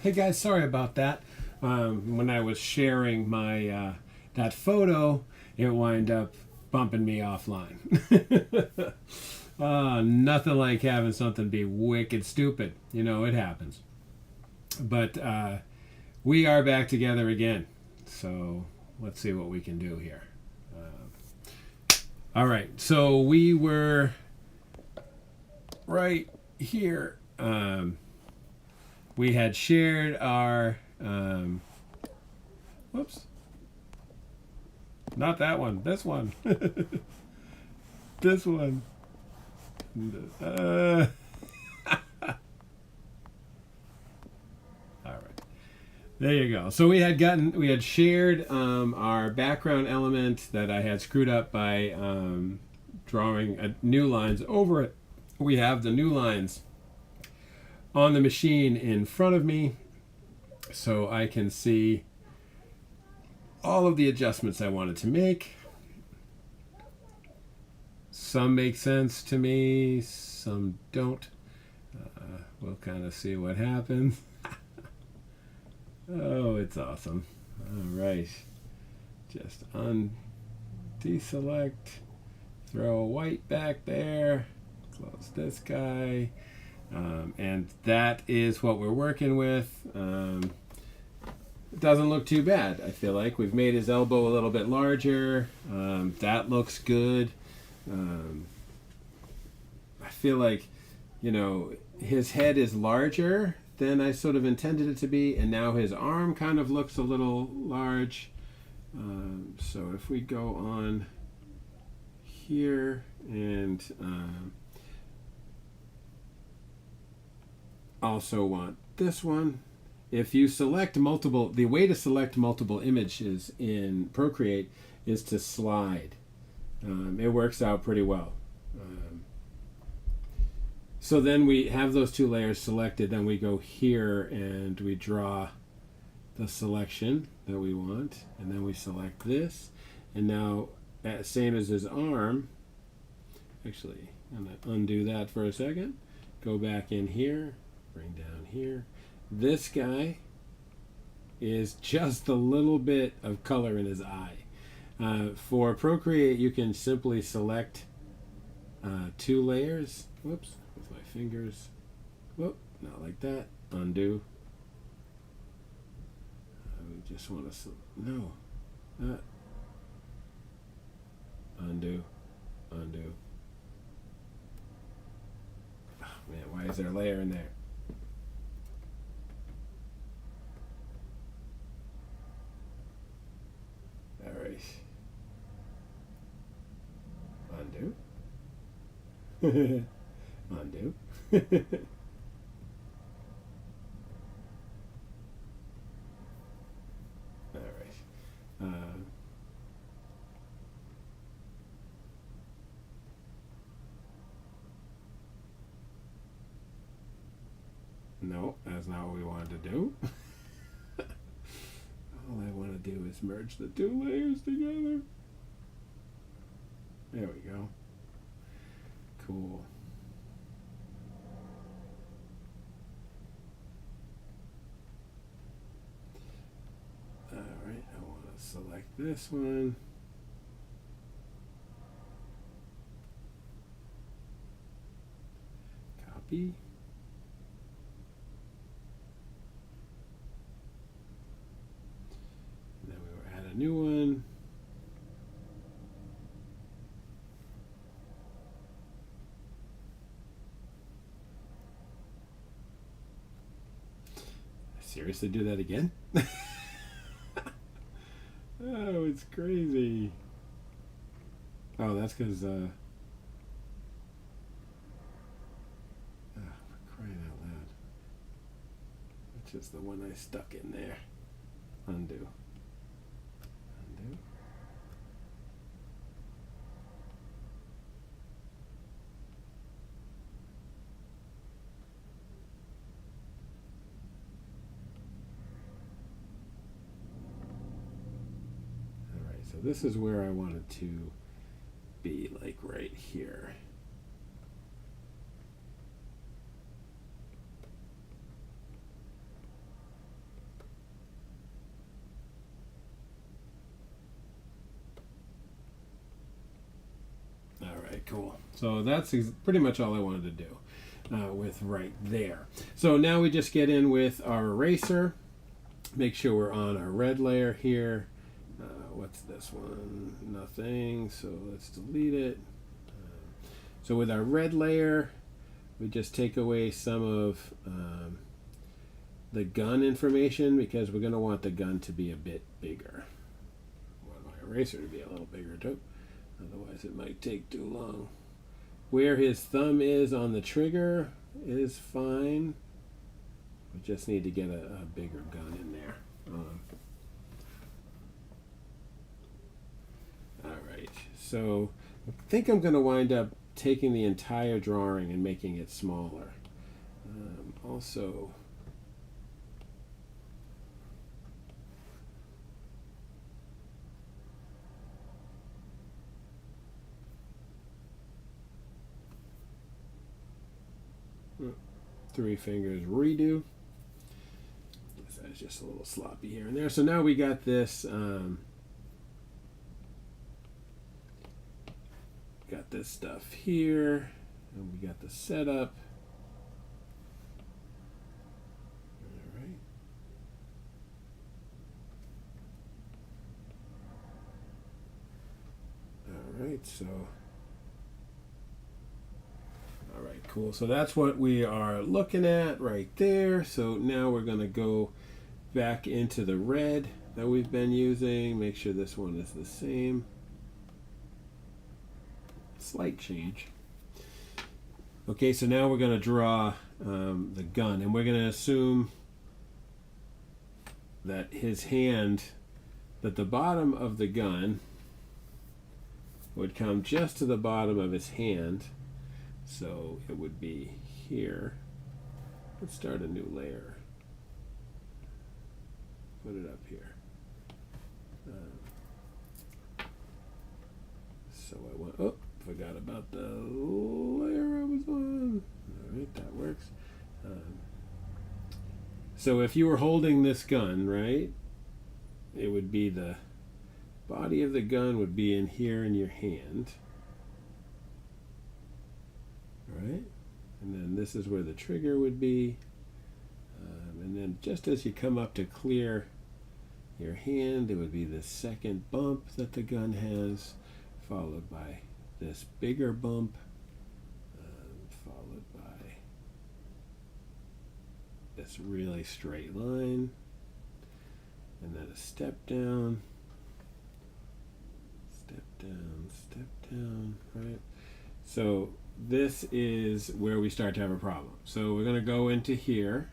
Hey guys, sorry about that. When I was sharing my that photo, it wound up bumping me offline. Nothing like having something be wicked stupid. You know, it happens. But we are back together again. So let's see what we can do here. All right. So we were right here. We had shared our whoops, not that one, this one. This one. All right, there you go. So we had shared our background element that I had screwed up by drawing new lines over it. We have the new lines on the machine in front of me, so I can see all of the adjustments I wanted to make. Some make sense to me, some don't. We'll kind of see what happens. Oh, it's awesome. All right. Just deselect, throw a white back there, close this guy. And that is what we're working with. It doesn't look too bad. I feel like we've made his elbow a little bit larger. That looks good. I feel like, you know, his head is larger than I sort of intended it to be, and now his arm kind of looks a little large. So if we go on here and also want this one. If you select multiple, the way to select multiple images in Procreate is to slide. It works out pretty well. So then we have those two layers selected, then we go here and we draw the selection that we want, and then we select this, and now same as his arm. Actually, I'm going to undo that for a second, go back in here, bring down here. This guy is just a little bit of color in his eye. For Procreate, you can simply select two layers. Whoops, with my fingers. Whoop, not like that. Undo. We just want to, no, not. Undo, undo. Oh man, why is there a layer in there? All right. Undo. Undo. All right. No, that's not what we wanted to do. All I want to do is merge the two layers together. There we go. Cool. All right, I want to select this one. Copy. And then we will add a new one. Seriously do that again? Oh, it's crazy. Oh, that's because for crying out loud. That's just the one I stuck in there. Undo. Undo. So this is where I wanted to be, like right here. cool. So that's pretty much all I wanted to do with right there. So now we just get in with our eraser. Make sure we're on our red layer here. What's this one? Nothing. So let's delete it. So with our red layer, we just take away some of the gun information because we're going to want the gun to be a bit bigger. I want my eraser to be a little bigger too. Otherwise it might take too long. Where his thumb is on the trigger is fine. We just need to get a bigger gun in there. Alright, so I think I'm going to wind up taking the entire drawing and making it smaller. Also, three fingers redo. That's just a little sloppy here and there. So now we got this stuff here, and we got the setup. All right, so all right, cool. So that's what we are looking at right there. So now we're going to go back into the red that we've been using. Make sure this one is the same. Slight change. Okay, so now we're going to draw the gun, and we're going to assume that his hand, that the bottom of the gun would come just to the bottom of his hand. So it would be here. Let's start a new layer. Put it up here. So I want, oh, forgot about the layer I was on. All right, that works. So if you were holding this gun, right, it would be the body of the gun would be in here in your hand. Right, and then this is where the trigger would be, and then just as you come up to clear your hand, it would be the second bump that the gun has, followed by this bigger bump, followed by this really straight line, and then a step down, right? So this is where we start to have a problem. So we're going to go into here.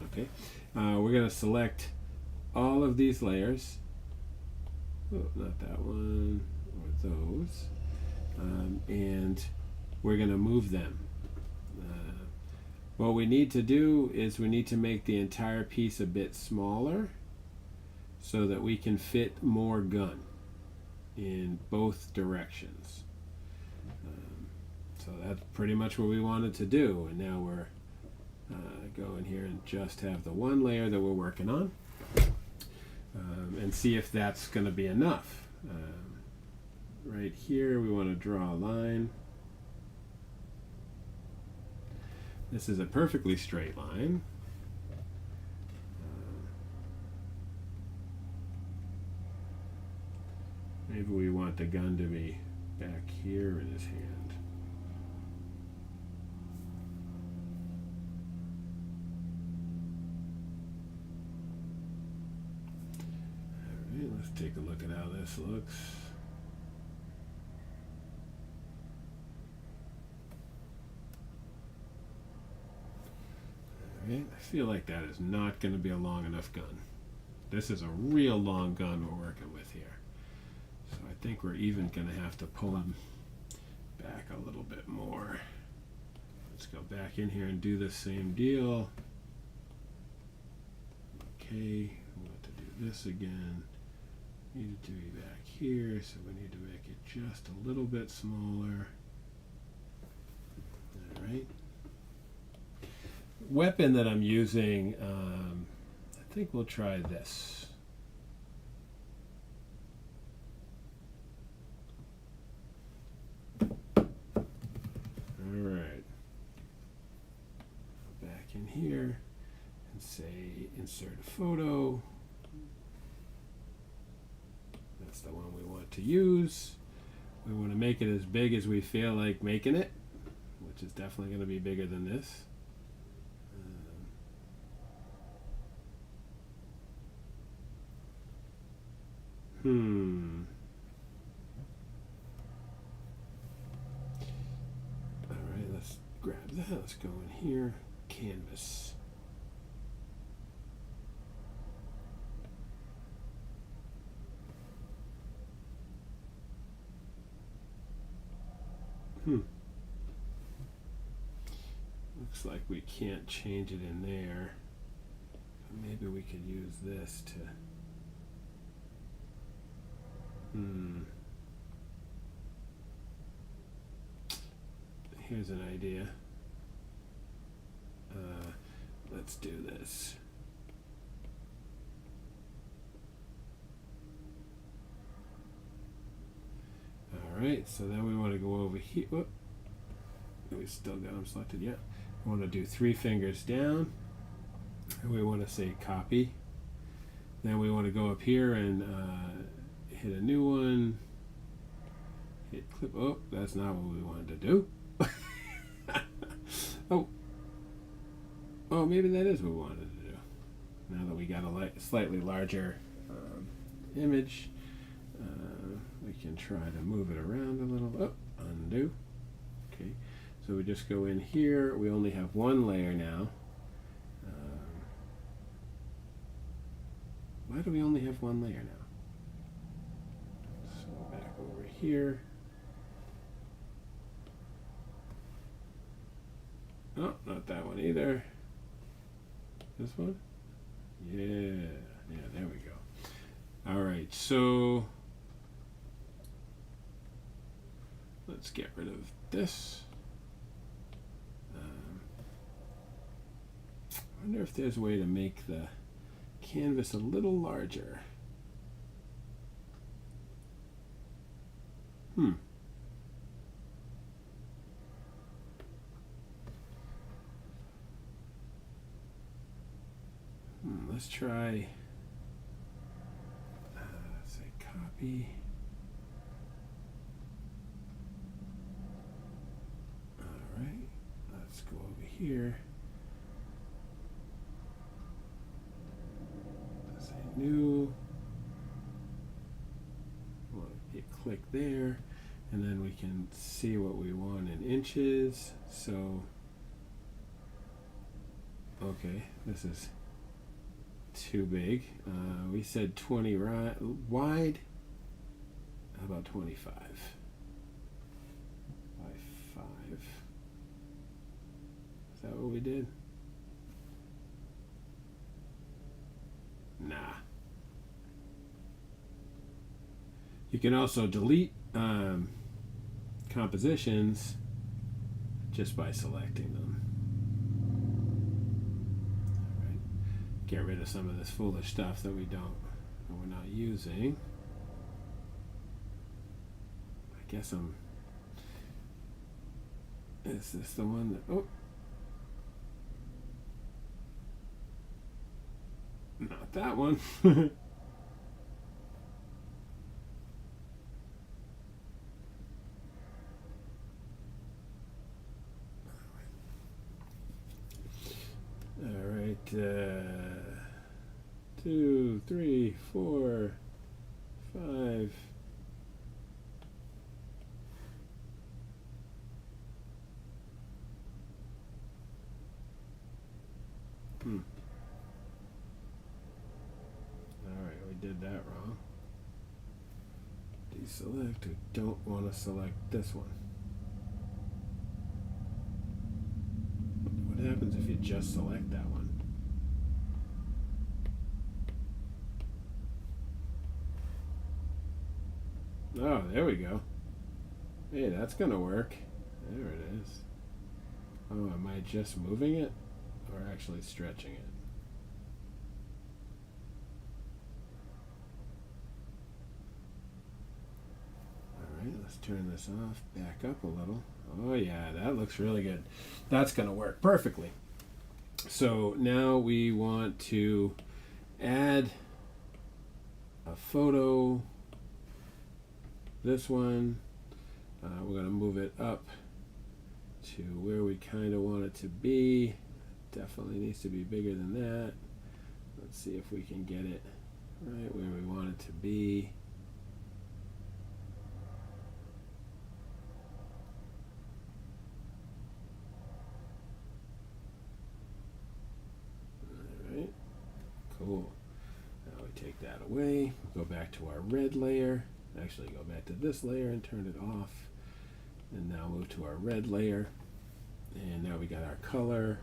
Okay. We're going to select all of these layers. Oh, not that one, or those. And we're going to move them. What we need to do is we need to make the entire piece a bit smaller so that we can fit more gun in both directions. So that's pretty much what we wanted to do, and now we're going here and just have the one layer that we're working on, and see if that's going to be enough. Right here we want to draw a line. This is a perfectly straight line. Maybe we want the gun to be back here in his hand. All right, let's take a look at how this looks. All right, I feel like that is not going to be a long enough gun. This is a real long gun we're working with here. So I think we're even going to have to pull him back a little bit more. Let's go back in here and do the same deal. Okay, we want to do this again. Need it to be back here, so we need to make it just a little bit smaller. All right. Weapon that I'm using, I think we'll try this. here and say insert a photo. That's the one we want to use. We want to make it as big as we feel like making it, which is definitely going to be bigger than this. All right, let's grab that. Let's go in here. Canvas. Looks like we can't change it in there. Maybe we could use this to. Here's an idea. Let's do this. All right, so then we want to go over here. Whoop. We still got them selected. Yeah. We want to do 3 fingers down. And we want to say copy. Then we want to go up here and hit a new one. Hit clip. Oh, that's not what we wanted to do. Oh, maybe that is what we wanted to do. Now that we got a slightly larger image, we can try to move it around a little. Oh, undo. Okay, so we just go in here. We only have one layer now. Why do we only have one layer now? So back over here. Oh, not that one either. This one? Yeah, there we go. All right, so let's get rid of this. I wonder if there's a way to make the canvas a little larger. Let's try, let's say copy. All right, let's go over here. Let's say new. We'll hit click there, and then we can see what we want in inches. So, okay, this is too big. We said 20 wide. How about 25 by 5? Is that what we did? Nah. You can also delete compositions just by selecting them. Get rid of some of this foolish stuff that we're not using. I guess is this the one that, oh, not that one. All right, 2, 3, 4, 5. All right, we did that wrong. Deselect. We don't want to select this one. What happens if you just select that one? Oh, there we go. Hey, that's gonna work. There it is. Oh, am I just moving it or actually stretching it? Alright, let's turn this off, back up a little. Oh yeah, that looks really good. That's gonna work perfectly. So now we want to add a photo. This one, we're going to move it up to where we kind of want it to be. Definitely needs to be bigger than that. Let's see if we can get it right where we want it to be. Alright, cool. Now we take that away, go back to our red layer. Actually, go back to this layer and turn it off. And now move to our red layer. And now we got our color.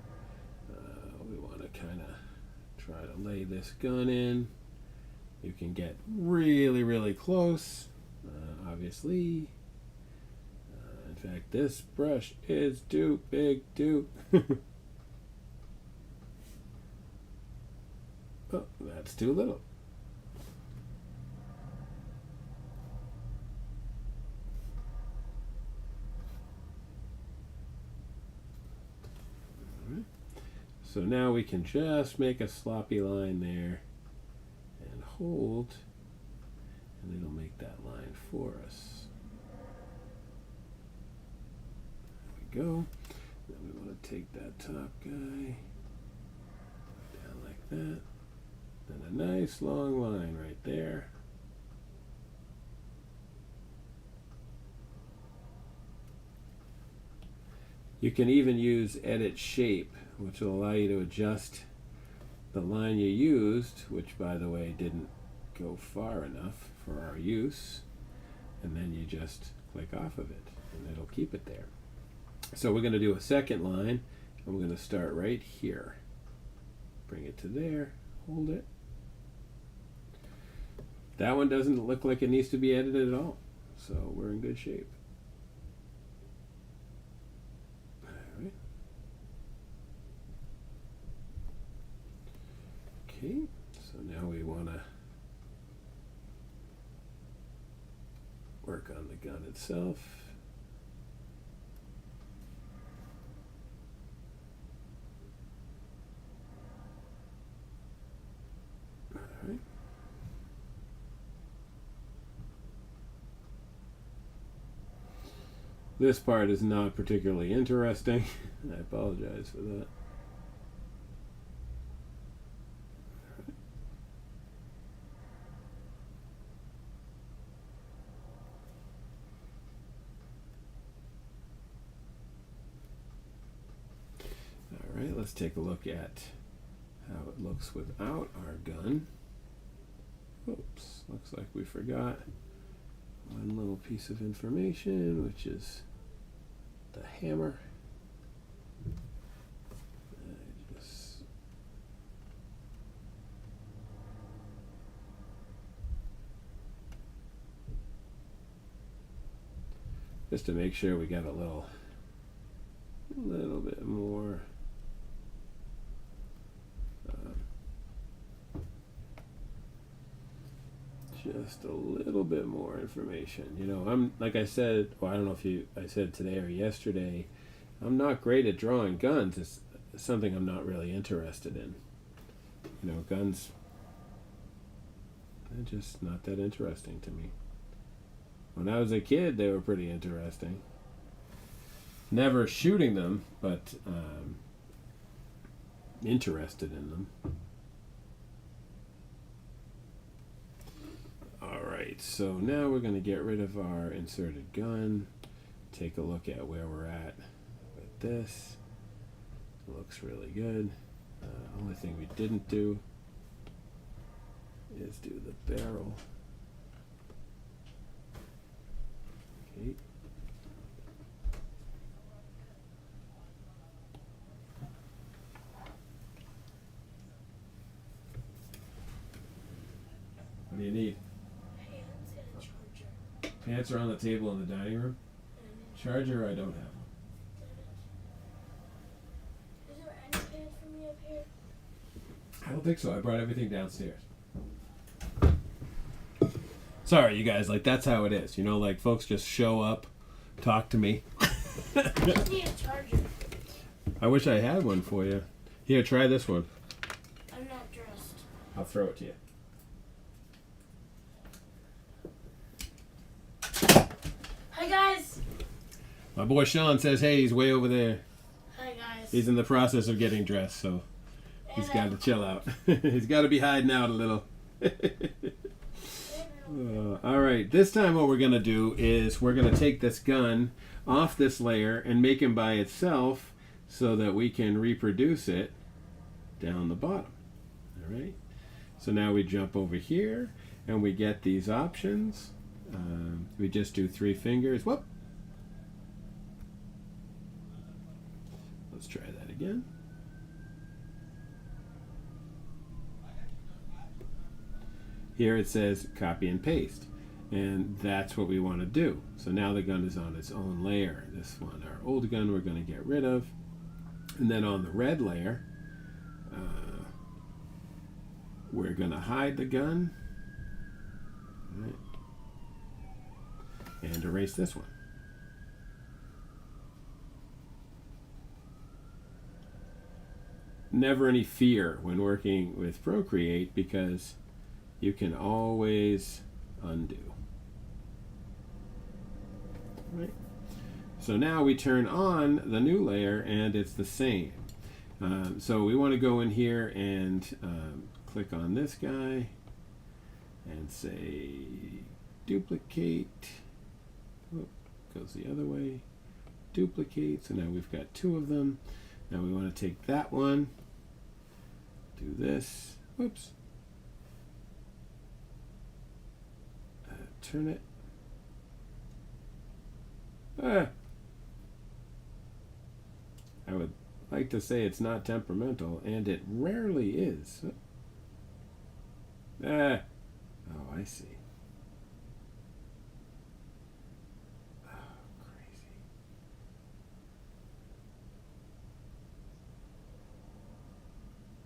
We want to kind of try to lay this gun in. You can get really, really close, obviously. In fact, this brush is too big, too. Oh, that's too little. So now we can just make a sloppy line there and hold, and it'll make that line for us. There we go. Then we want to take that top guy down like that. Then a nice long line right there. You can even use edit shape, which will allow you to adjust the line you used, which by the way didn't go far enough for our use, and then you just click off of it and it'll keep it there. So we're going to do a second line, and we're going to start right here. Bring it to there, hold it. That one doesn't look like it needs to be edited at all, so we're in good shape. Okay, so now we want to work on the gun itself. All right. This part is not particularly interesting. I apologize for that. Alright, let's take a look at how it looks without our gun. Oops, looks like we forgot one little piece of information, which is the hammer. Just to make sure we got a little bit more just a little bit more information. You know, I'm like I said, well, I don't know if I said today or yesterday, I'm not great at drawing guns. It's something I'm not really interested in. You know, guns, they're just not that interesting to me. When I was a kid, they were pretty interesting. Never shooting them, but interested in them. Alright, so now we're going to get rid of our inserted gun. Take a look at where we're at with this. It looks really good. Only thing we didn't do is do the barrel. Okay. What do you need? Pants and a charger. Pants are on the table in the dining room. Charger, I don't have. Is there any pants for me up here? I don't think so. I brought everything downstairs. Sorry, you guys. Like, that's how it is. You know, like, folks just show up, talk to me. I just need a charger. I wish I had one for you. Here, try this one. I'm not dressed. I'll throw it to you. Hi guys. My boy Sean says, hey, he's way over there. Hi guys. He's in the process of getting dressed, so he's And, got to chill out. He's got to be hiding out a little. All right, this time what we're going to do is we're going to take this gun off this layer and make him by itself so that we can reproduce it down the bottom. All right, so now we jump over here and we get these options. We just do 3 fingers. Whoop. Let's try that again. Here it says copy and paste, and that's what we want to do. So now the gun is on its own layer. This one, our old gun, we're going to get rid of. And then on the red layer, we're going to hide the gun. All right. And erase this one. Never any fear when working with Procreate because you can always undo. Right. So now we turn on the new layer and it's the same. So we want to go in here and click on this guy and say duplicate. Oh, goes the other way. Duplicate. So now we've got 2 of them. Now we want to take that one, do this. Whoops. Turn it. I would like to say it's not temperamental, and it rarely is. Oh, I see. Oh, crazy.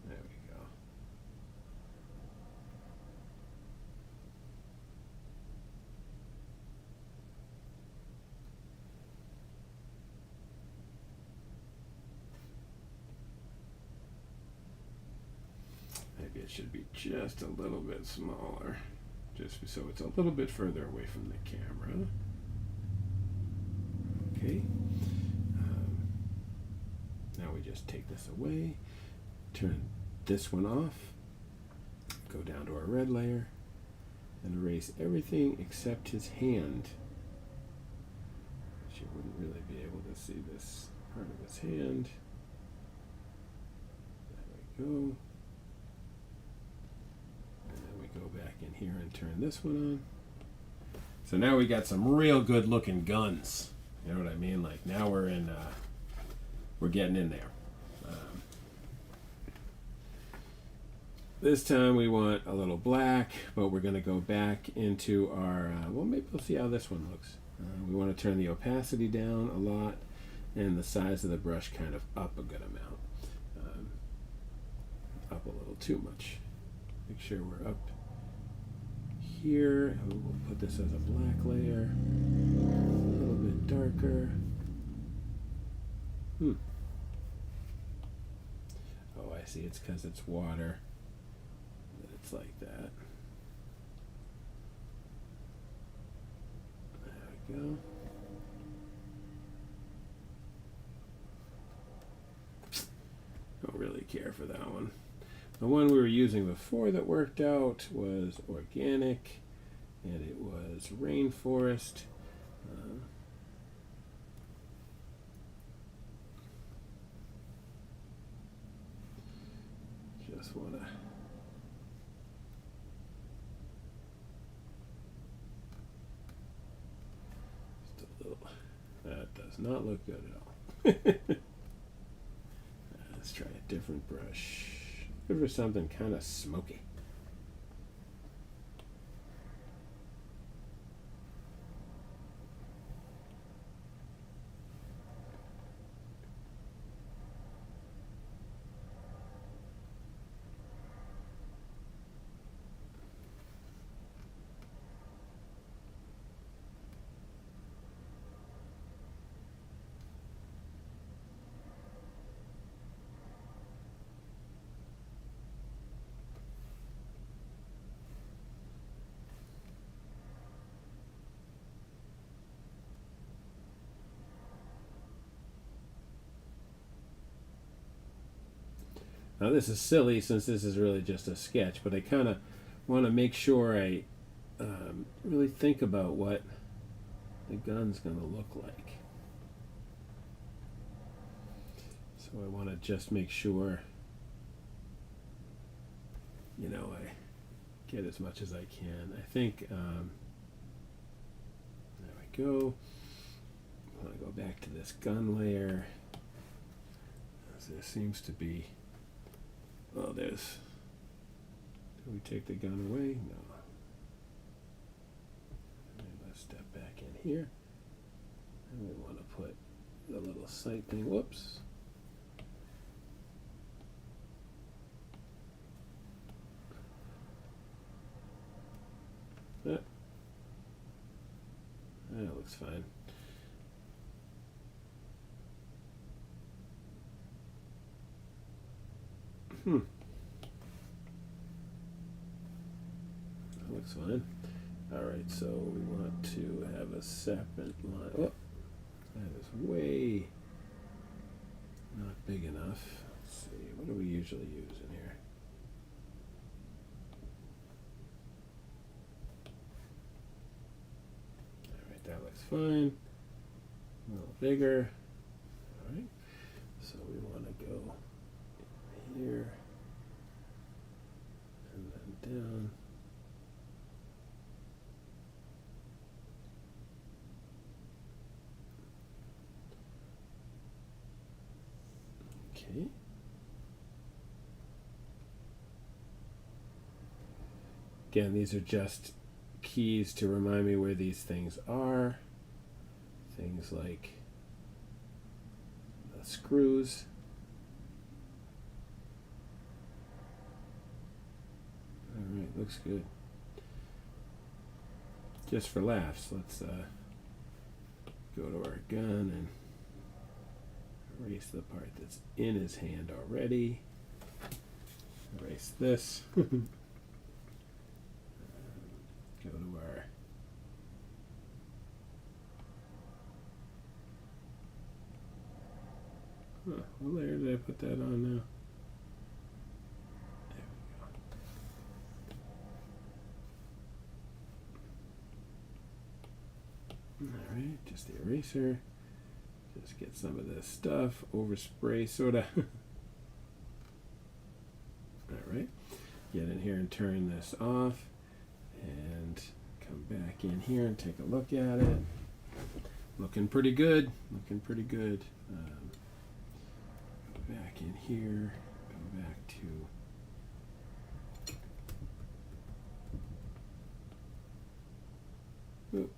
There we go. Maybe it should be just a little bit smaller, just so it's a little bit further away from the camera. Okay. Now we just take this away, turn this one off, go down to our red layer, and erase everything except his hand. You wouldn't really be able to see this part of his hand. There we go. Go back in here and turn this one on. So now we got some real good looking guns. You know what I mean? Like now we're in, we're getting in there. This time we want a little black, but we're going to go back into our, well, maybe we'll see how this one looks. We want to turn the opacity down a lot and the size of the brush kind of up a good amount. Up a little too much. Make sure we're up here. We'll put this as a black layer, a little bit darker. Oh, I see. It's because it's water that it's like that. There we go. Don't really care for that one. The one we were using before that worked out was organic, and it was rainforest. Just want to just a little. That does not look good at all. Let's try a different brush. Look for something kind of smoky. Now this is silly since this is really just a sketch, but I kind of want to make sure I really think about what the gun's going to look like. So I want to just make sure, you know, I get as much as I can. I think, there we go. I want to go back to this gun layer. There seems to be, oh, there's, did we take the gun away? No. Let's step back in here. And we want to put the little sight thing, whoops. That looks fine. That looks fine. Alright, so we want to have a separate line. Oh, that is way not big enough. Let's see, what do we usually use in here? Alright, that looks fine. A little bigger. Alright, so we want to go here and then down. Okay. Again, these are just keys to remind me where these things are. Things like the screws. Alright, looks good. Just for laughs, let's go to our gun and erase the part that's in his hand already. Erase this. Go to our what layer did I put that on now? There we go. Alright, just the eraser. Just get some of this stuff, overspray sorta. Alright, get in here and turn this off and come back in here and take a look at it. Looking pretty good, looking pretty good. Go back in here, go back to, oop.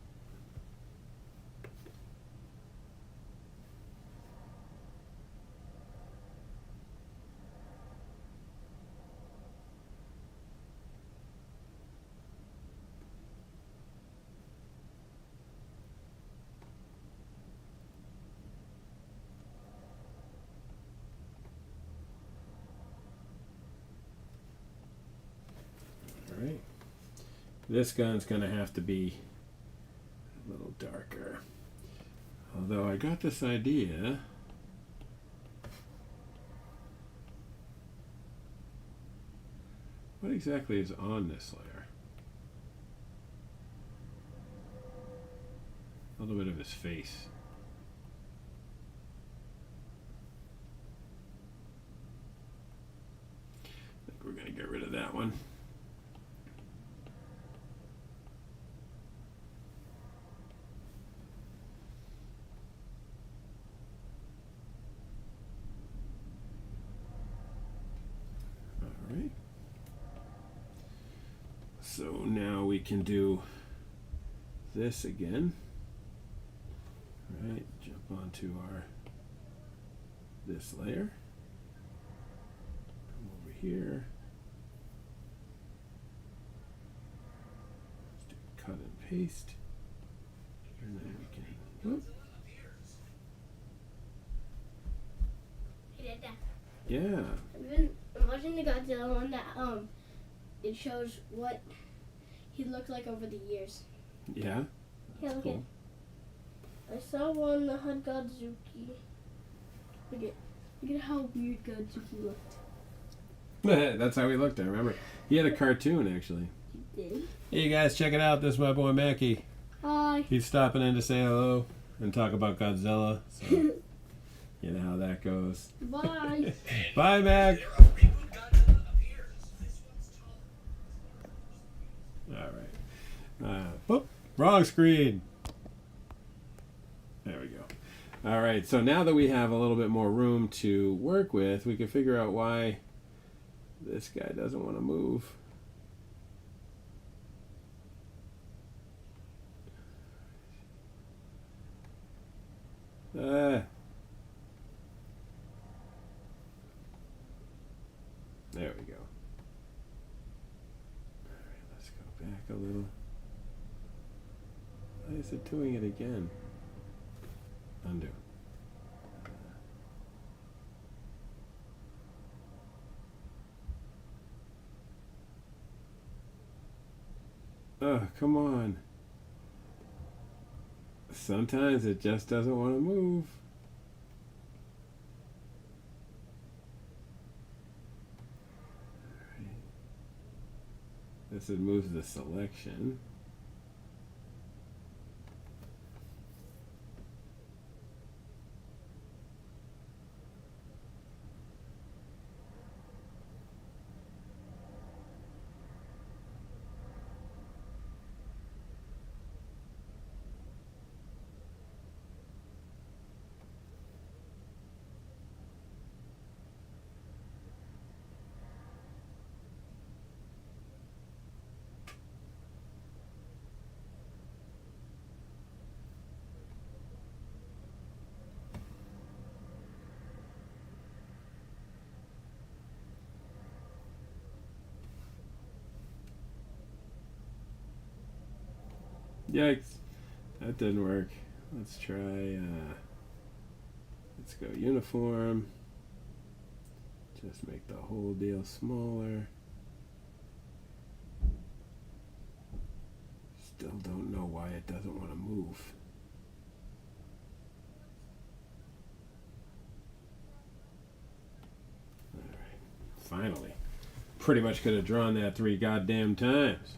Alright, this gun's going to have to be a little darker. Although I got this idea. What exactly is on this layer? A little bit of his face. I think we're going to get rid of that one. Alright. So now we can do this again. Right, jump onto our this layer. Come over here. Let's do cut and paste. And then we can. Whoop. He did that. Yeah. I've been watching the Godzilla one that it shows what he looked like over the years. Yeah. Yeah, look Cool. at. I saw one that had Godzuki. Look at how weird Godzuki looked. That's how he looked, I remember. He had a cartoon, actually. Did. Hey, you guys, check it out. This is my boy Mackie. Hi. He's stopping in to say hello and talk about Godzilla. So, you know how that goes. Bye. Bye, Mac. All right. Whoop, wrong screen. There we go. All right. So now that we have a little bit more room to work with, we can figure out why this guy doesn't want to move. There we go. All right, let's go back a little. Why is it doing it again? Undo. Oh, come on. Sometimes it just doesn't want to move. This moves the selection. Yikes, that didn't work. Let's try, let's go uniform. Just make the whole deal smaller. Still don't know why it doesn't want to move. Alright, finally. Pretty much could have drawn that 3 goddamn times.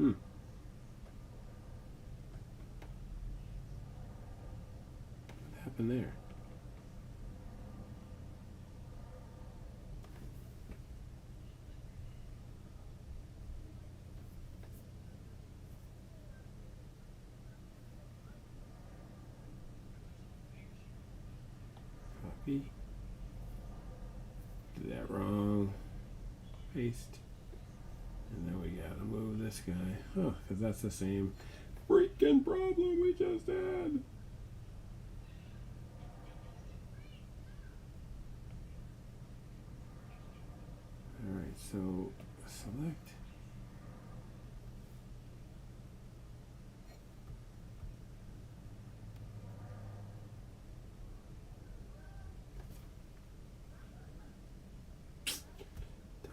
What happened there? Copy. Did that wrong. Paste. And then we gotta move this guy. Huh, because that's the same freaking problem we just had. Alright, so select.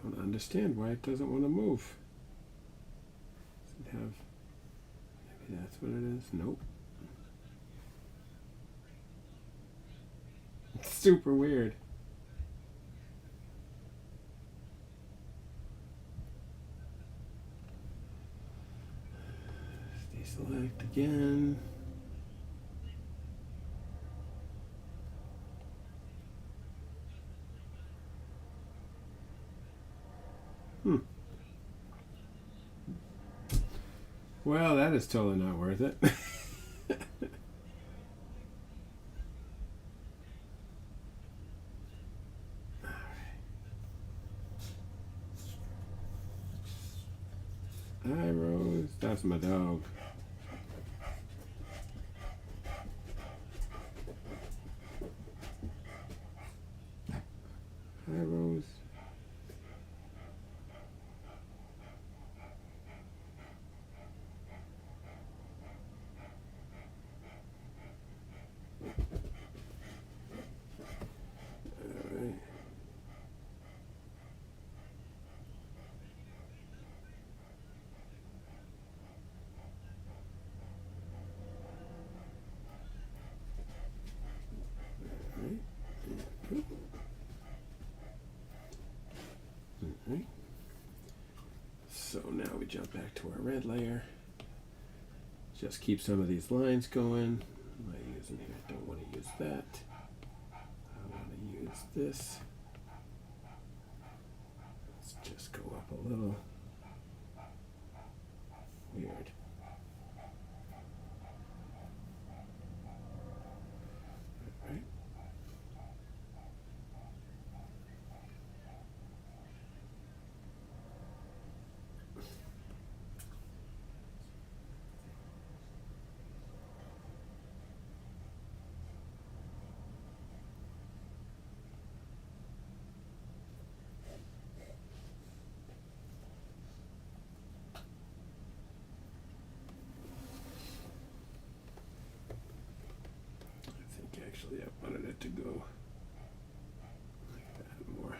Don't understand why it doesn't want to move. Does it have, maybe that's what it is? Nope. It's super weird. Deselect again. Well, that is totally not worth it. Hi, Rose. That's my dog. Hi, Rose. we jump back to our red layer. Just keep some of these lines going. What am I using here? I don't want to use that. I want to use this. Let's just go up a little. Weird. All right. Actually, I wanted it to go like that more.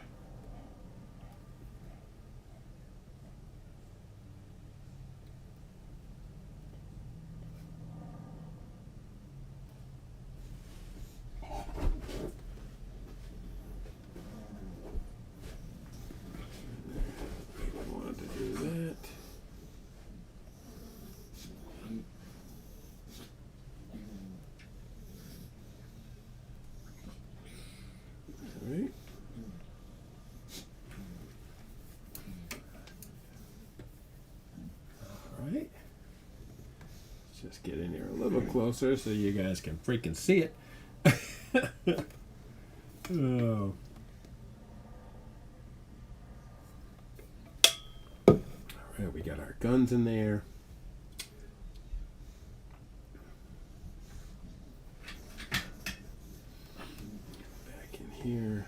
I wanted to do that. Right. All right. Let's just get in here a little closer so you guys can freaking see it. Oh. All right, we got our guns in there. Back in here.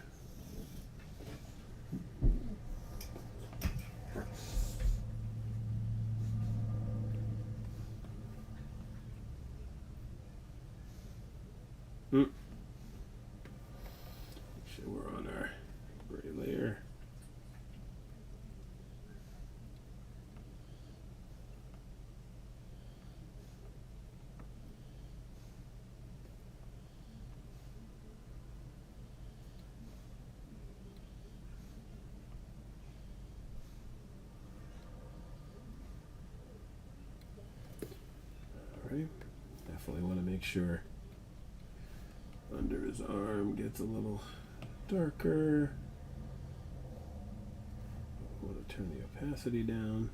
Make sure we're on our gray layer. All right. Definitely want to make sure under his arm gets a little darker. I want to turn the opacity down.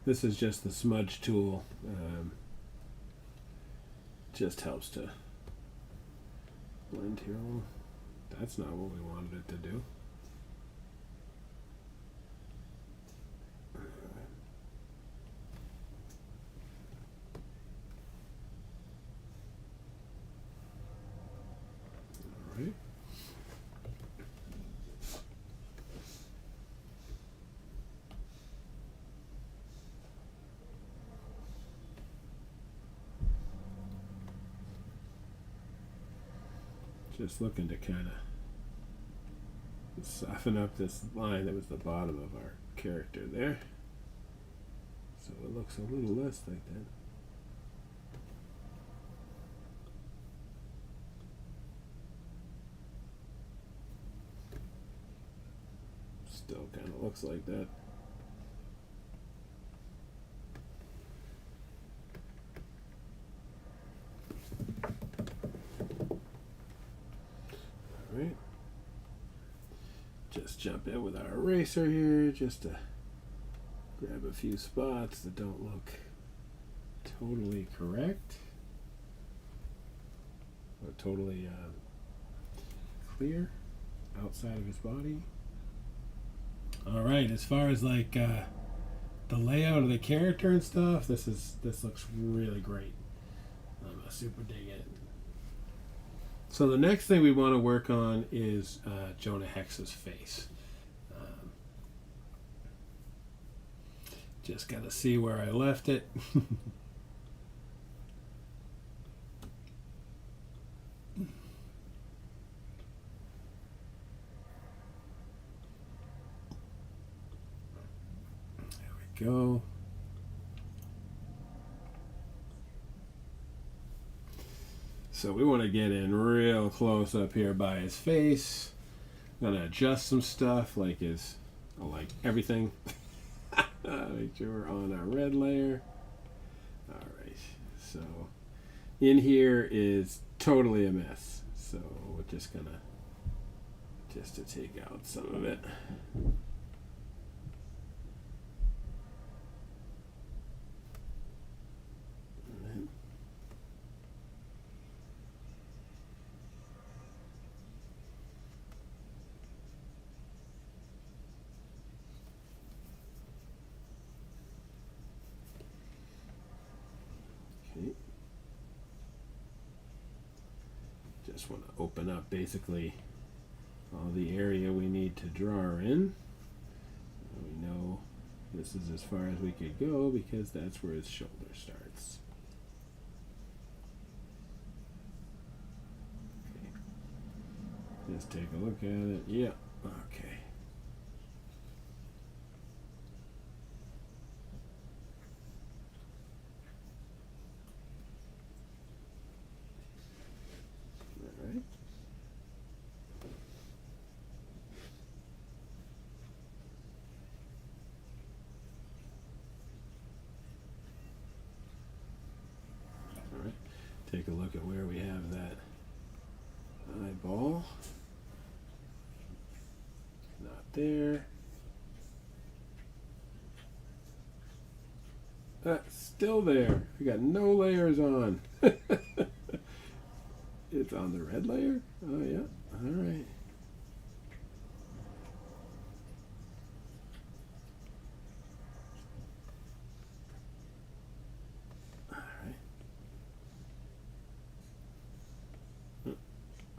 This is just the smudge tool. Just helps to blend here a little. That's not what we wanted it to do. All right. Just looking to kind of soften up this line that was the bottom of our character there, so it looks a little less like that. Still kind of looks like that. Right. Just jump in with our eraser here just to grab a few spots that don't look totally correct or totally clear outside of his body. All right, as far as like the layout of the character and stuff, this looks really great. I'm super digging it. So the next thing we want to work on is Jonah Hex's face. Just got to see where I left it. go. So we want to get in real close up here by his face. Gonna adjust some stuff like everything. Make sure we're on our red layer. All right, so in here is totally a mess. So we're just to take out some of it. Just want to open up basically all the area we need to draw in. We know this is as far as we could go because that's where his shoulder starts. Okay. Just take a look at it. Yeah, okay. Take a look at where we have that eyeball. Not there. Still there. We got no layers on. It's on the red layer? Oh yeah. All right.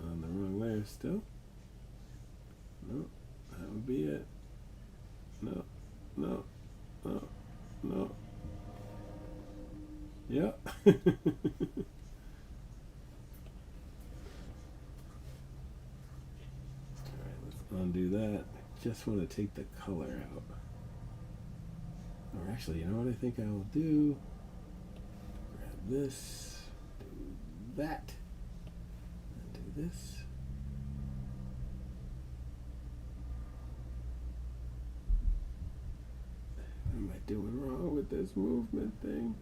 On the wrong layer still. No, that would be it. No, no, no, no. Yeah. Alright, let's undo that. Just want to take the color out. Or actually, you know what I think I will do? Grab this, do that. This. What am I doing wrong with this movement thing?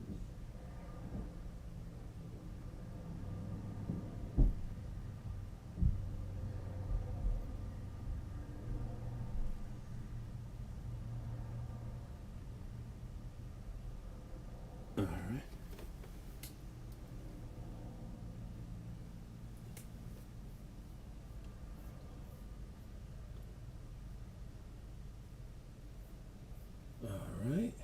All right. Right.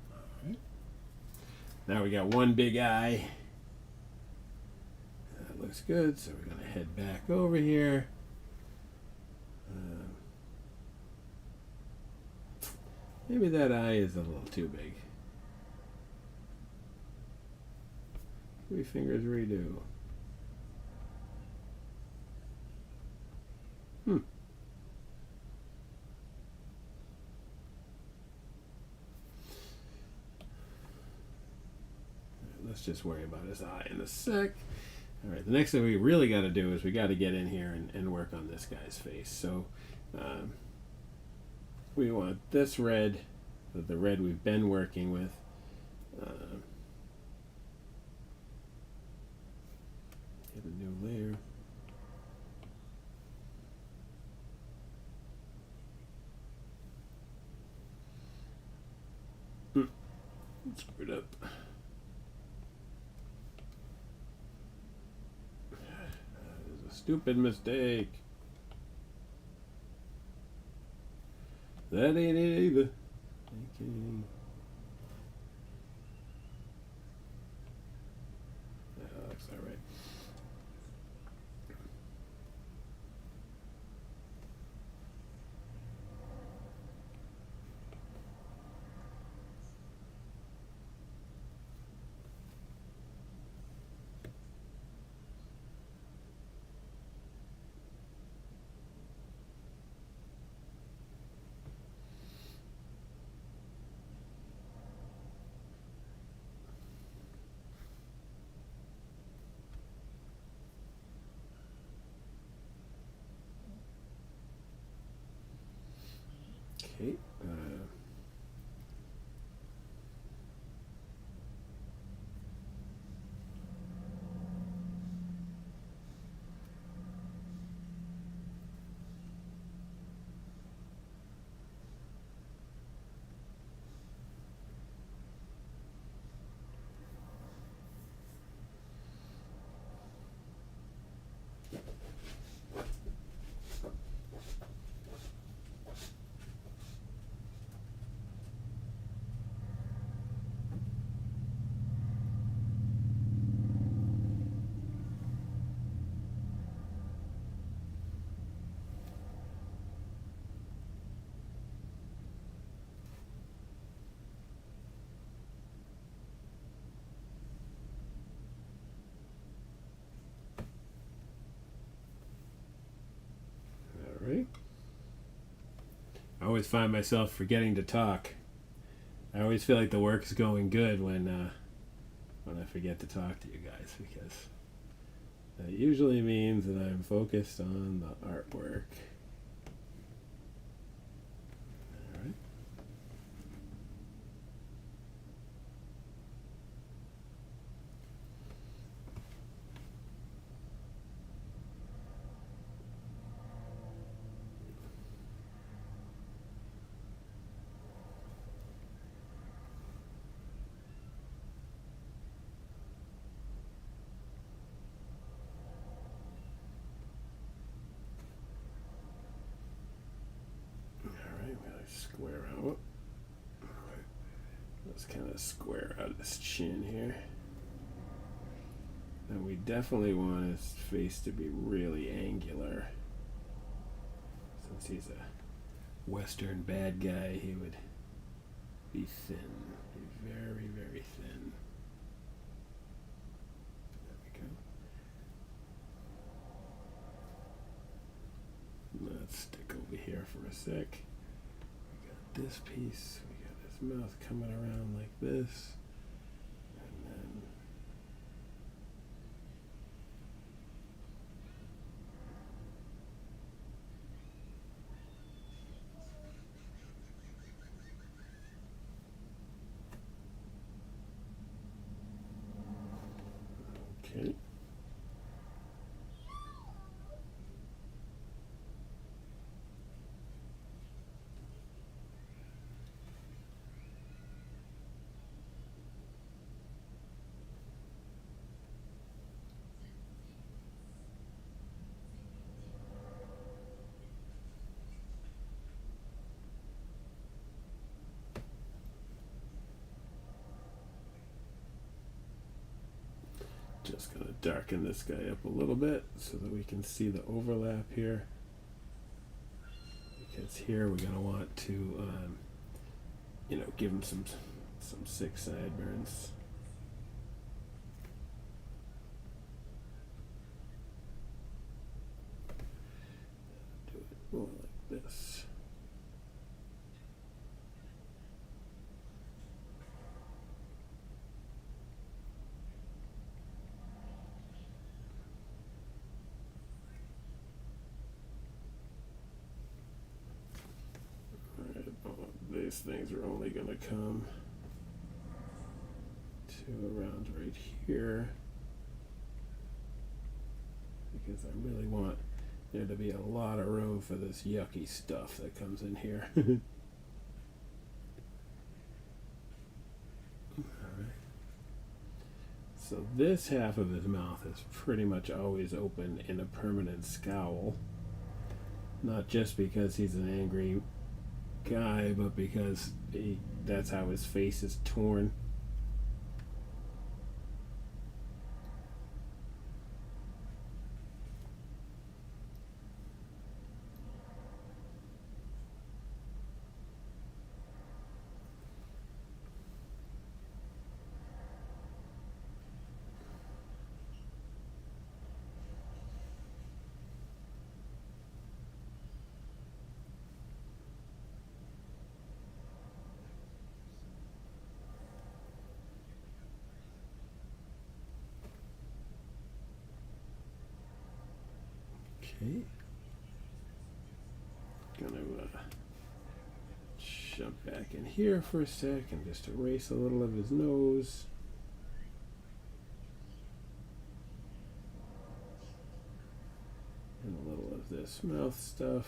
All right. Now we got one big eye. That looks good. So we're going to head back over here. Maybe that eye is a little too big. 3 fingers redo. Let's just worry about his eye in a sec. All right, the next thing we really got to do is we got to get in here and work on this guy's face. So we want this red, the red we've been working with. Get a new layer. Screwed up. That is a stupid mistake. That ain't it either. Okay. That looks all right. always find myself forgetting to talk. I always feel like the work's going good when I forget to talk to you guys, because that usually means that I'm focused on the artwork. Alright. Square out. Let's kind of square out his chin here. And we definitely want his face to be really angular. Since he's a Western bad guy, he would be thin. Be very, very thin. There we go. Let's stick over here for a sec. This piece, we got his mouth coming around like this, and then okay. Just going to darken this guy up a little bit so that we can see the overlap here. Because here we're going to want to, give him some sick sideburns. Do it more like this. These things are only going to come to around right here, because I really want there to be a lot of room for this yucky stuff that comes in here. Alright. So this half of his mouth is pretty much always open in a permanent scowl, not just because he's an angry guy, but because that's how his face is torn. Okay. Gonna jump back in here for a sec and just erase a little of his nose. And a little of this mouth stuff.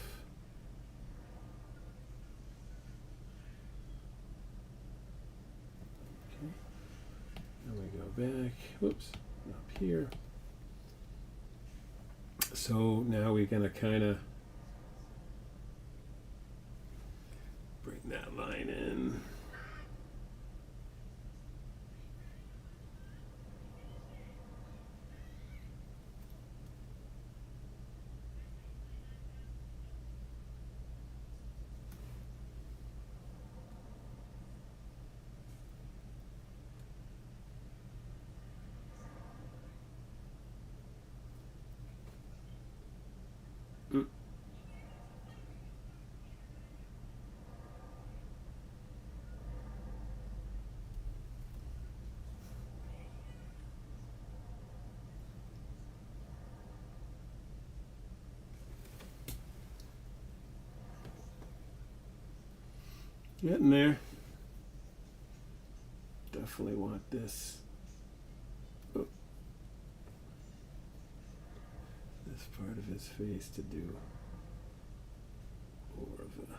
Okay. Then we go back, whoops, up here. So now we're going to kind of bring that line in. Getting there. Definitely want this. Oh. This part of his face to do more of a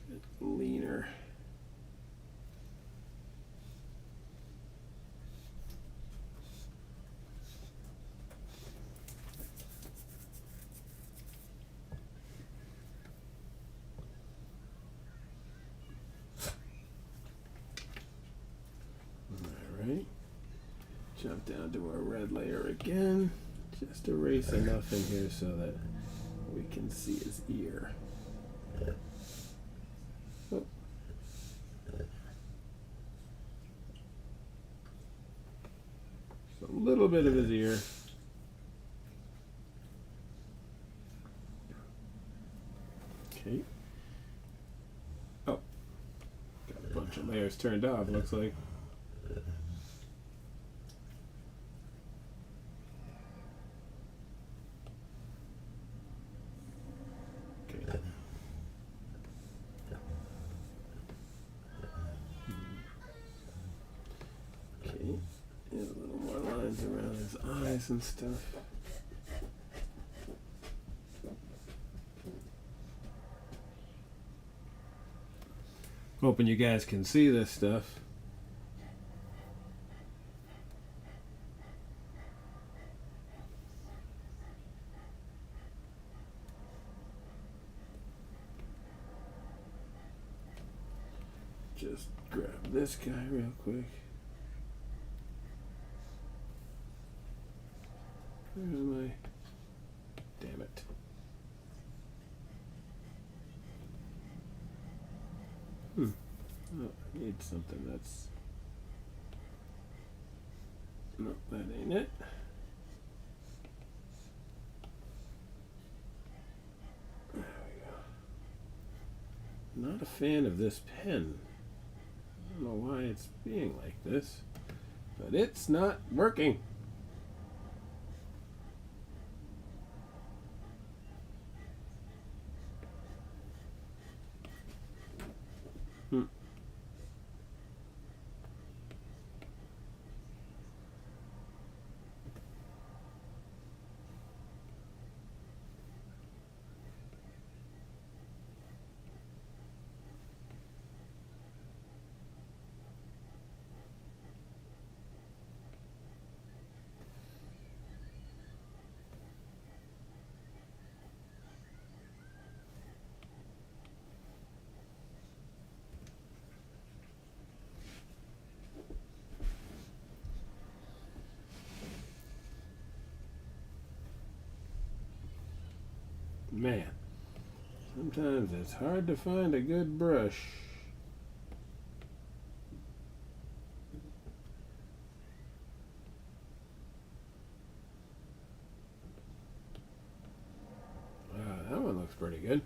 even leaner. Alright. Jump down to our red layer again. Just erase enough in here so that we can see his ear. Oh. So a little bit of his ear. Okay. Oh. Got a bunch of layers turned off, looks like. Around his eyes and stuff. Hoping you guys can see this stuff. Just grab this guy real quick. Where am I? Damn it. Oh, I need something that's... No, that ain't it. There we go. Not a fan of this pen. I don't know why it's being like this, but it's not working. Man, sometimes it's hard to find a good brush. Wow, that one looks pretty good.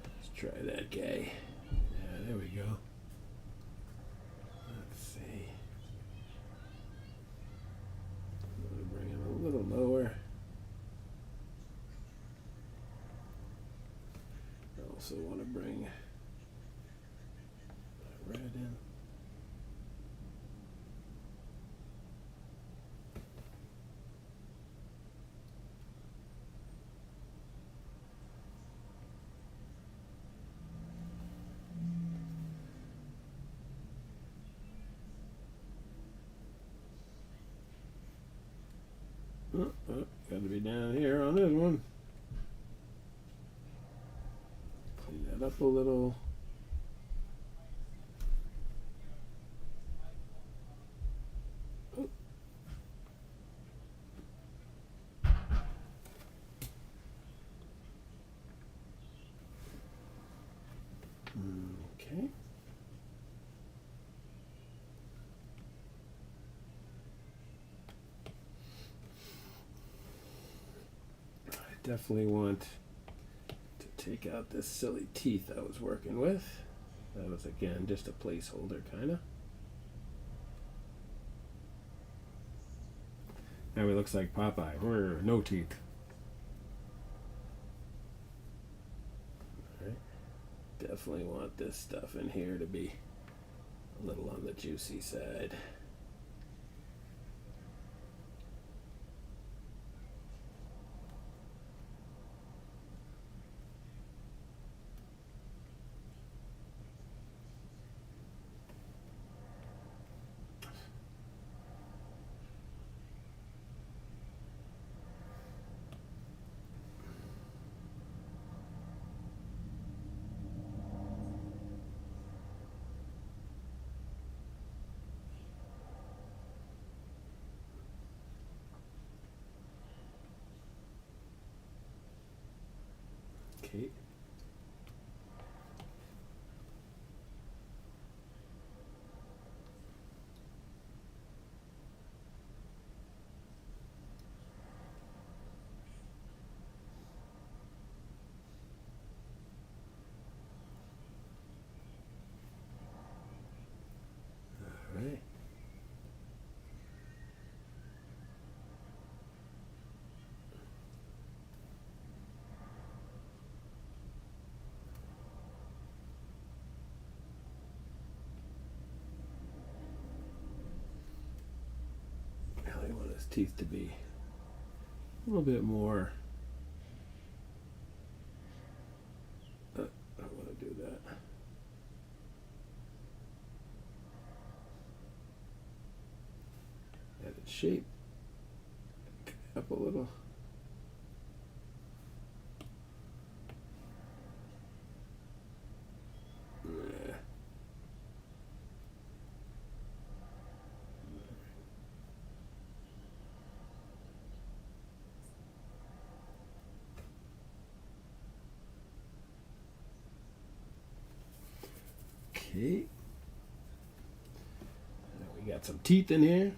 Let's try that guy. Yeah, there we go. Let's see. I'm going to bring it a little lower. Also want to bring my red in. Got to be down here on this one. Clean that up a little. Oh. Okay. I definitely want to take out this silly teeth I was working with. That was, again, just a placeholder, kind of. Now he looks like Popeye. No teeth. All right. Definitely want this stuff in here to be a little on the juicy side. Okay. All right. I want his teeth to be a little bit more. I want to do that. Added shape. Up a little. Yeah. Okay. Now we got some teeth in here.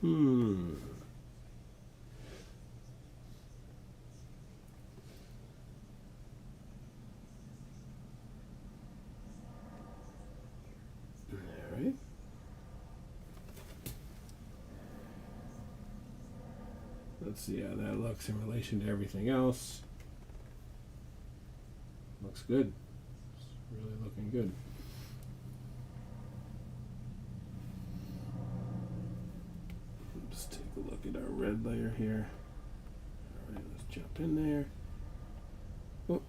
All right. Let's see how that looks in relation to everything else. Looks good. It's really looking good. Let's take a look at our red layer here. All right, let's jump in there. Oh.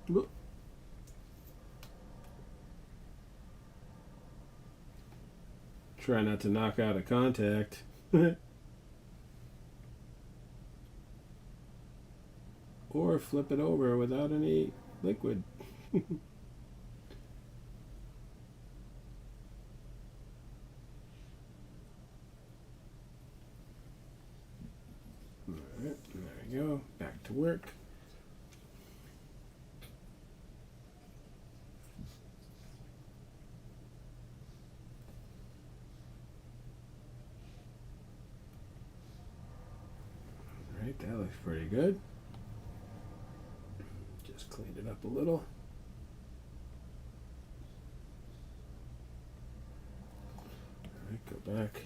Whoop. Try not to knock out a contact. Or flip it over without any liquid. Alright, there we go. Back to work. Alright, that looks pretty good. Just cleaned it up a little. Alright, go back.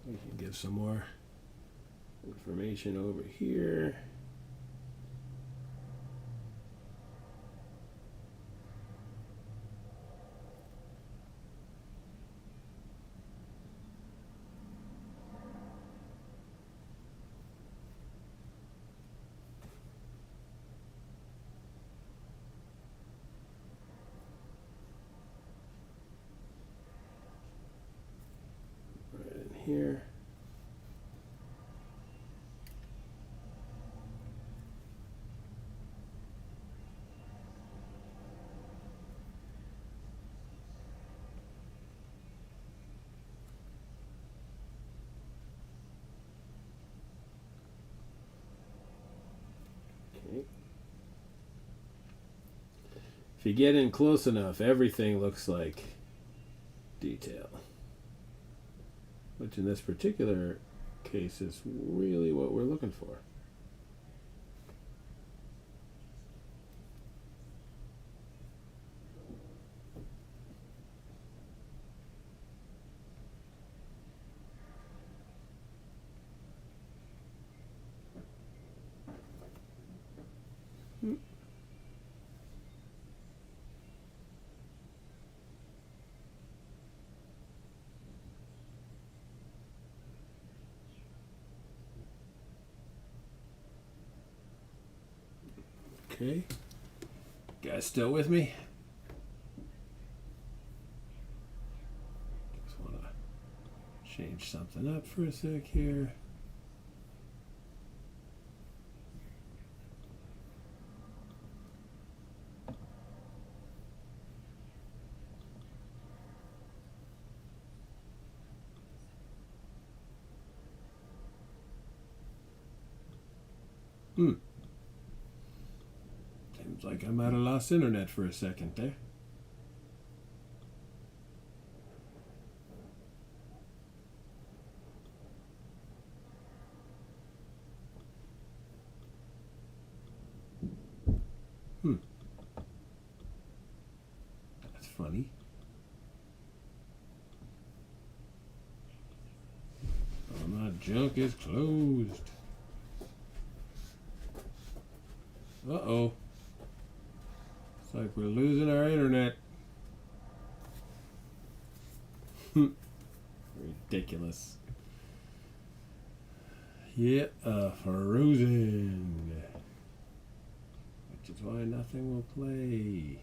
We can give some more information over here. Right in here. If you get in close enough, everything looks like detail. Which in this particular case is really what we're looking for. Okay, guys still with me? Just want to change something up for a sec here. Seems like I might have lost internet for a second there. That's funny. Oh, my junk is closed. Uh-oh. It's like we're losing our internet. Ridiculous. Yeah, frozen. Which is why nothing will play.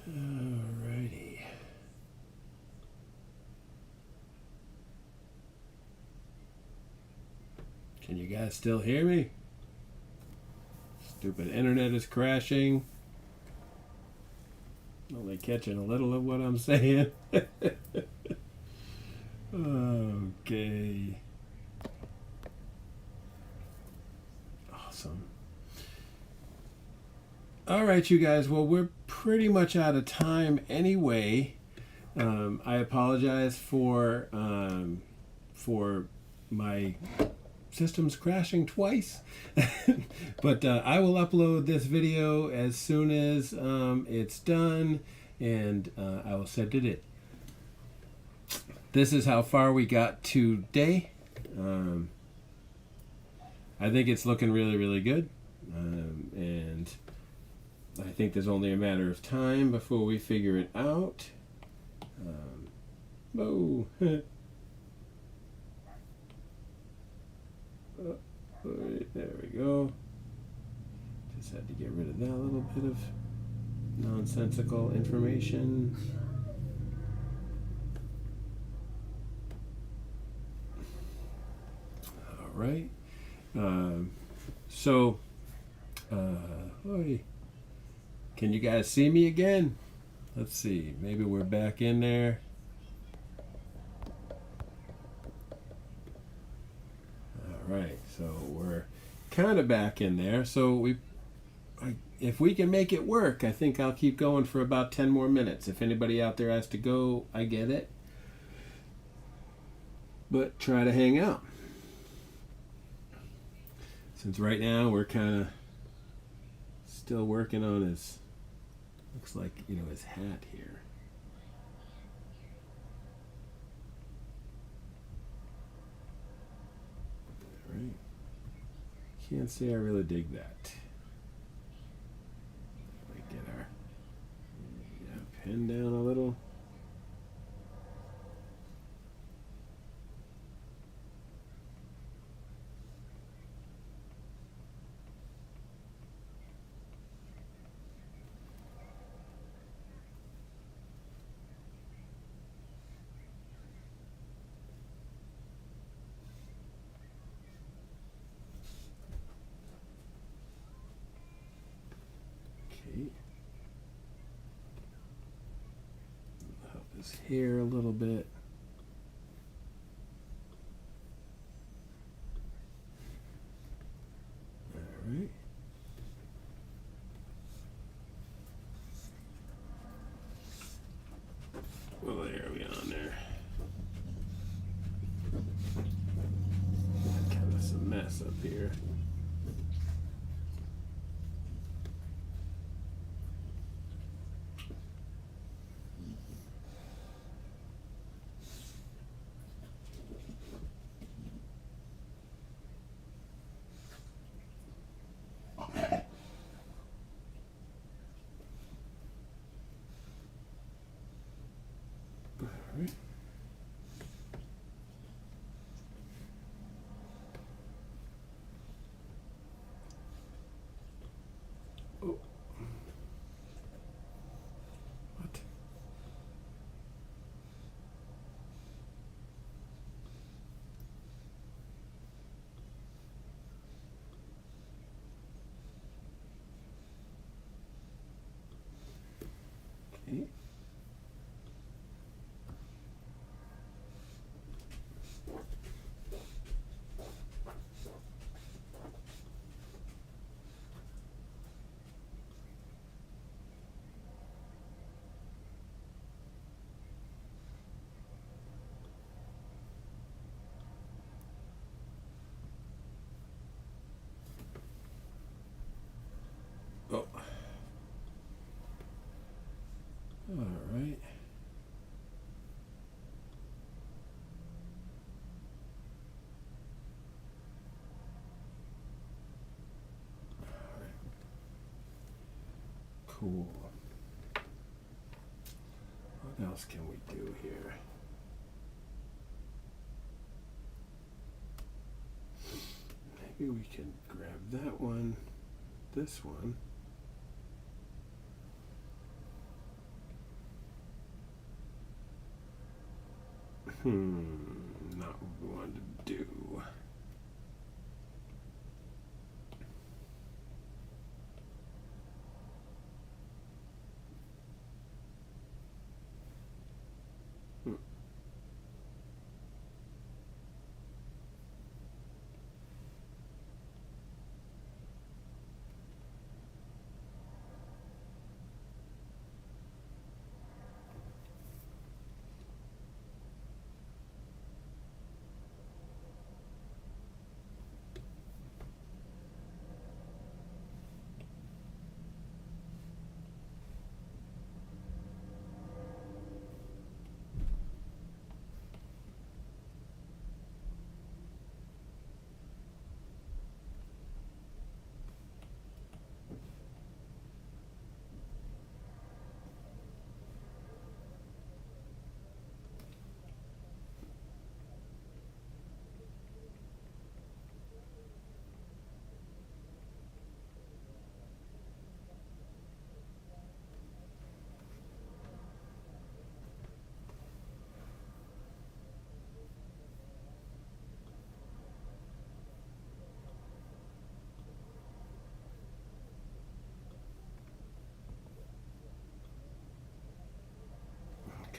Alrighty. you guys still hear me? Stupid internet is crashing. Only catching a little of what I'm saying. Okay. Awesome. All right, you guys. Well, we're pretty much out of time anyway. I apologize for my systems crashing twice, but I will upload this video as soon as it's done, and I will send it in. This is how far we got today. I think it's looking really, really good, and I think there's only a matter of time before we figure it out. Oh. There we go. Just had to get rid of that little bit of nonsensical information. All right. Oy. Can you guys see me again? Let's see. Maybe we're back in there. All right. So we're kind of back in there. So if we can make it work, I think I'll keep going for about 10 more minutes. If anybody out there has to go, I get it. But try to hang out. Since right now we're kind of still working on his, looks like, his hat here. All right. Can't say I really dig that. Might get our pen down a little. Help his hair a little bit. All right. Well, there we on there. Kind of some mess up here. Oh. What? Okay. Oh. All right. Cool. What else can we do here? Maybe we can grab that one, this one. Not what we wanted to do.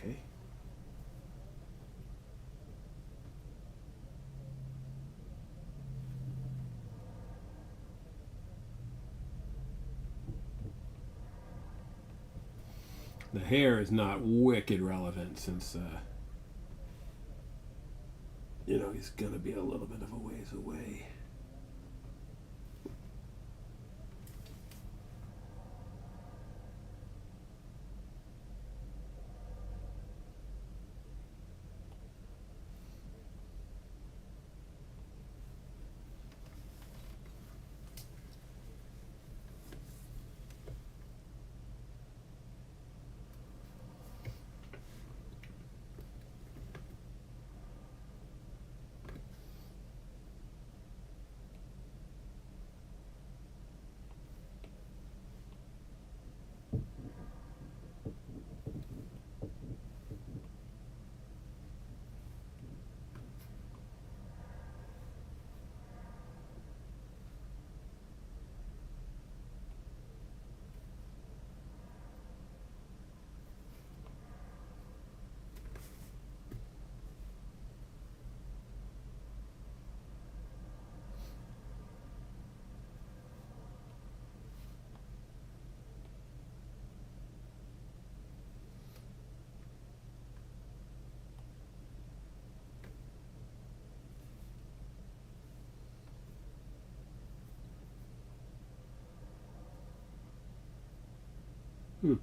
Okay. The hair is not wicked relevant since, you know, he's going to be a little bit of a ways away. Hmm.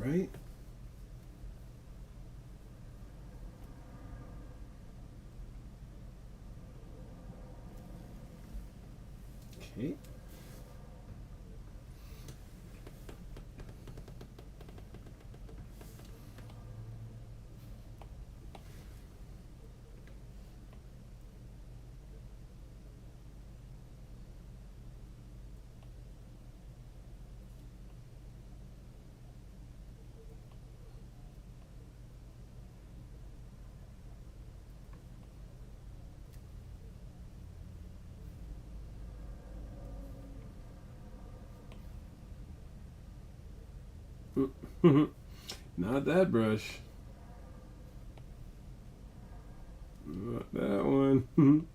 All right. Okay. Not that brush. Not that one.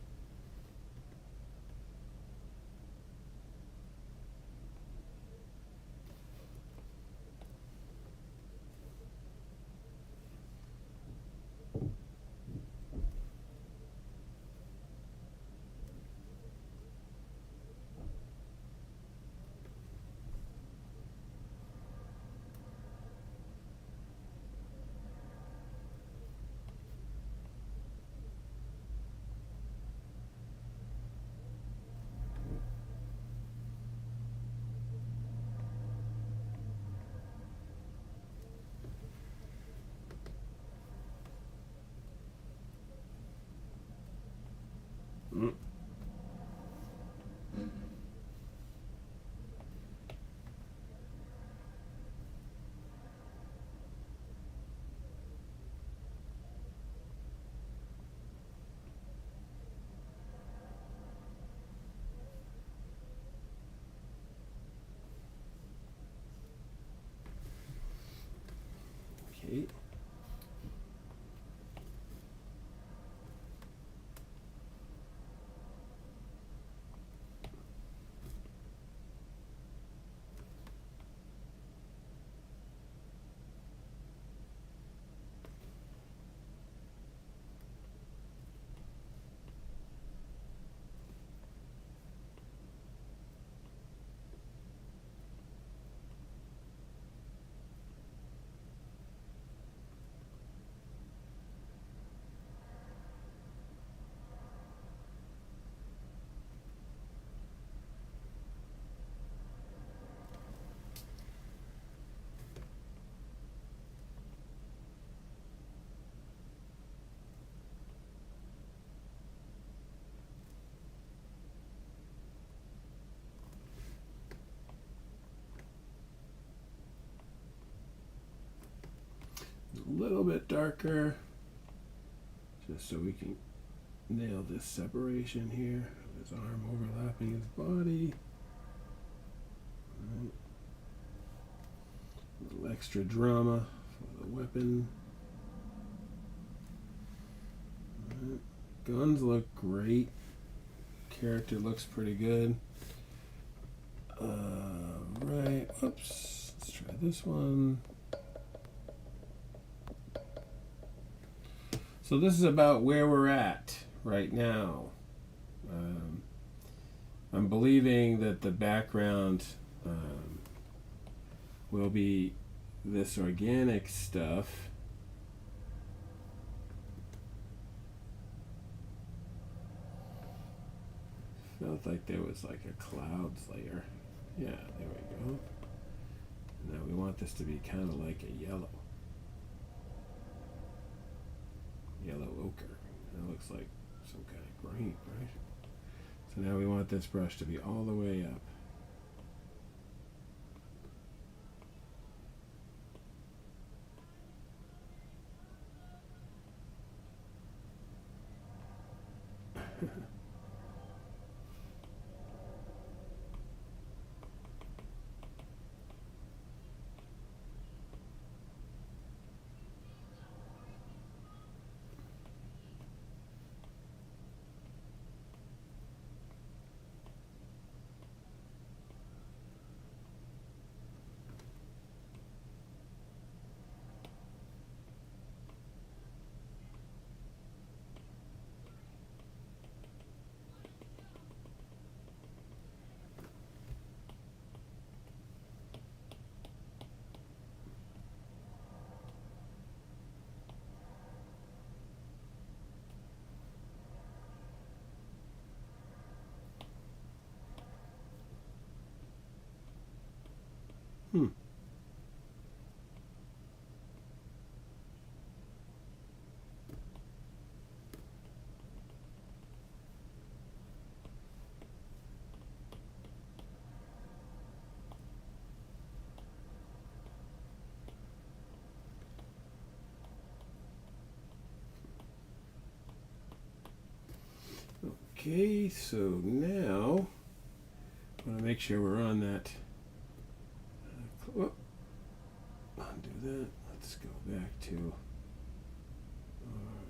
little bit darker, just so we can nail this separation here. His arm overlapping his body. Right. A little extra drama for the weapon. Right. Guns look great. Character looks pretty good. Right. Oops. Let's try this one. So this is about where we're at right now. I'm believing that the background will be this organic stuff. Felt like there was like a clouds layer. Yeah, there we go. Now we want this to be kind of like a yellow ochre. That looks like some kind of green, right? So now we want this brush to be all the way up. Hmm. Okay, so now I want to make sure we're on that. Undo that. Let's go back to our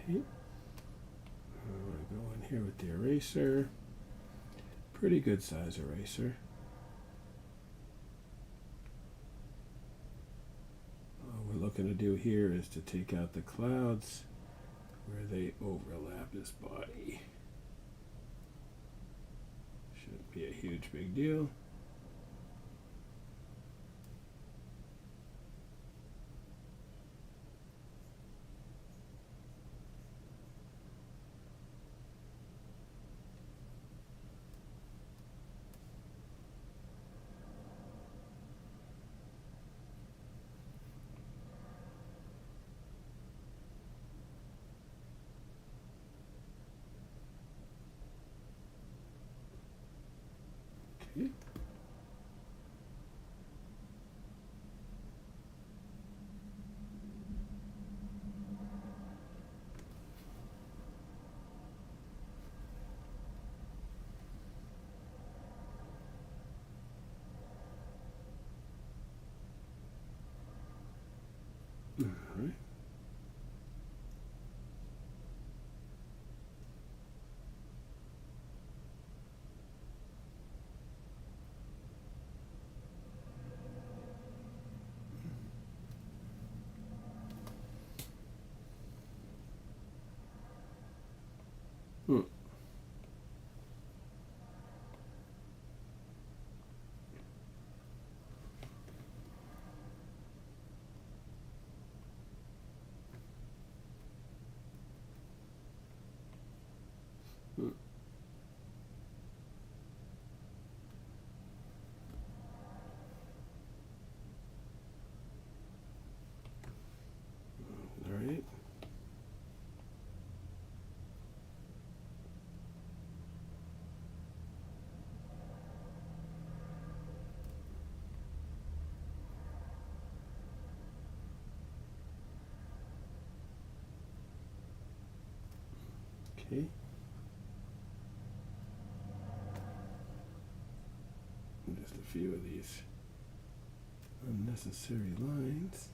Okay. I want to go in here with the eraser. Pretty good size eraser. All we're looking to do here is to take out the clouds where they overlap his body. Shouldn't be a huge big deal. Okay. All right. Hmm. Hmm. All right. Okay. Just a few of these unnecessary lines.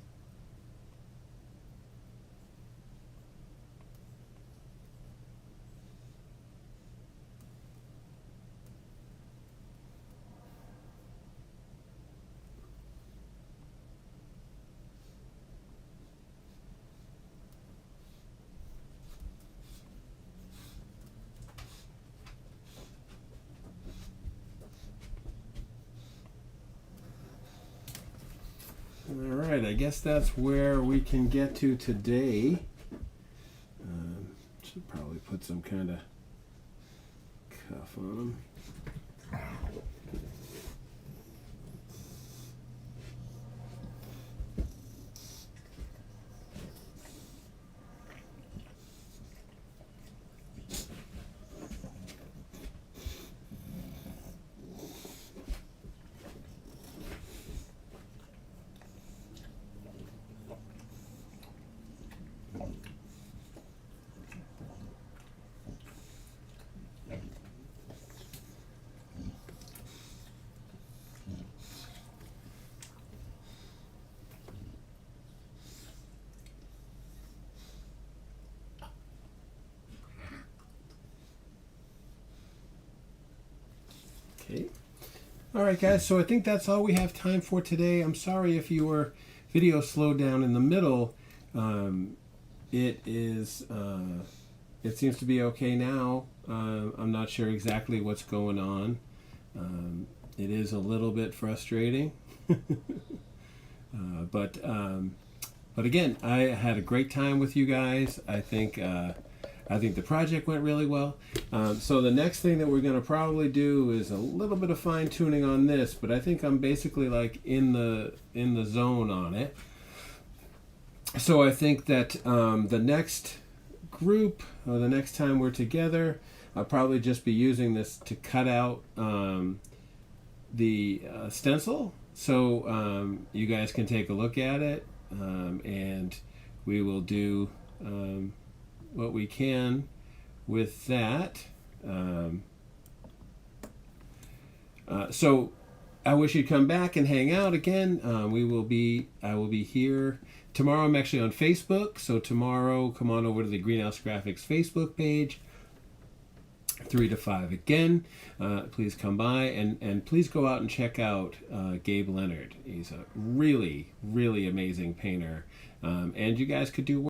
All right, I guess that's where we can get to today. Should probably put some kind of cuff on them. Okay. All right, guys. So I think that's all we have time for today. I'm sorry if your video slowed down in the middle. It is. It seems to be okay now. I'm not sure exactly what's going on. It is a little bit frustrating, but again, I had a great time with you guys. I think the project went really well. So the next thing that we're going to probably do is a little bit of fine tuning on this, but I think I'm basically like in the zone on it. So I think that the next group, or the next time we're together, I'll probably just be using this to cut out the stencil, so you guys can take a look at it, and we will do what we can with that. So I wish you'd come back and hang out again. I will be here tomorrow. I'm actually on Facebook, so tomorrow come on over to the Greenhouse Graphics Facebook page, 3 to 5 again. Please come by, and please go out and check out Gabe Leonard. He's a really, really amazing painter, and you guys could do